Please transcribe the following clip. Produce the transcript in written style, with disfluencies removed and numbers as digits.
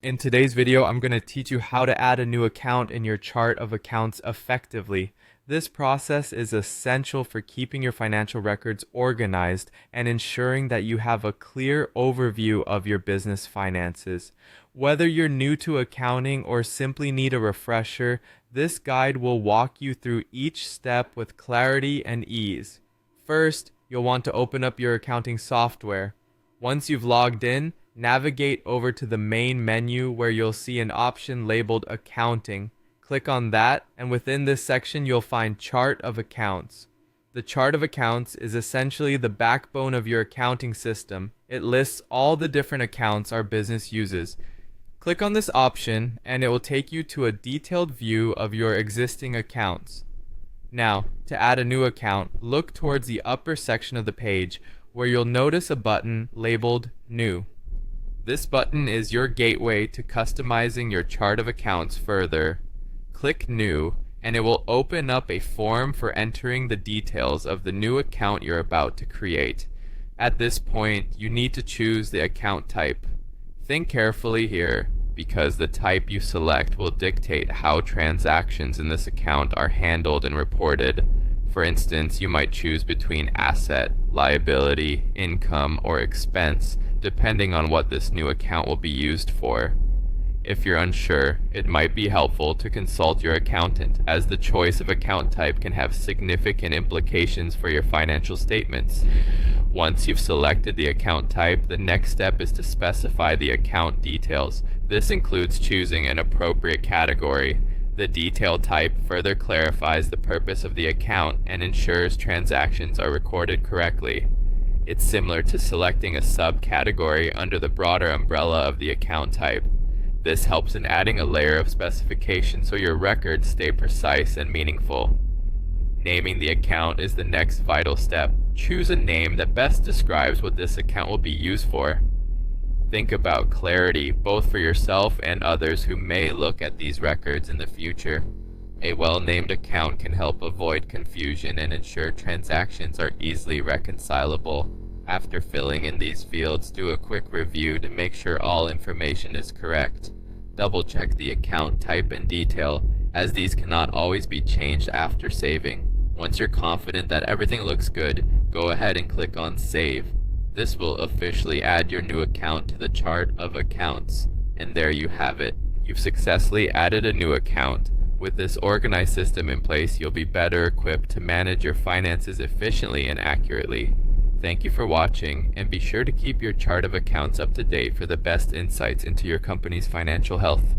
In today's video, I'm going to teach you how to add a new account in your chart of accounts effectively. This process is essential for keeping your financial records organized and ensuring that you have a clear overview of your business finances. Whether you're new to accounting or simply need a refresher, this guide will walk you through each step with clarity and ease. First, you'll want to open up your accounting software. Once you've logged in, navigate over to the main menu where you'll see an option labeled Accounting. Click on that, and within this section you'll find Chart of Accounts. The Chart of Accounts is essentially the backbone of your accounting system. It lists all the different accounts our business uses. Click on this option and it will take you to a detailed view of your existing accounts. Now, to add a new account, look towards the upper section of the page where you'll notice a button labeled New. This button is your gateway to customizing your chart of accounts further. Click New, and it will open up a form for entering the details of the new account you're about to create. At this point, you need to choose the account type. Think carefully here, because the type you select will dictate how transactions in this account are handled and reported. For instance, you might choose between asset, liability, income, or expense, depending on what this new account will be used for. If you're unsure, it might be helpful to consult your accountant, as the choice of account type can have significant implications for your financial statements. Once you've selected the account type, the next step is to specify the account details. This includes choosing an appropriate category. The detail type further clarifies the purpose of the account and ensures transactions are recorded correctly. It's similar to selecting a subcategory under the broader umbrella of the account type. This helps in adding a layer of specification so your records stay precise and meaningful. Naming the account is the next vital step. Choose a name that best describes what this account will be used for. Think about clarity, both for yourself and others who may look at these records in the future. A well-named account can help avoid confusion and ensure transactions are easily reconcilable. After filling in these fields, do a quick review to make sure all information is correct. Double-check the account type and detail, as these cannot always be changed after saving. Once you're confident that everything looks good, go ahead and click on Save. This will officially add your new account to the chart of accounts. And there you have it. You've successfully added a new account. With this organized system in place, you'll be better equipped to manage your finances efficiently and accurately. Thank you for watching, and be sure to keep your chart of accounts up to date for the best insights into your company's financial health.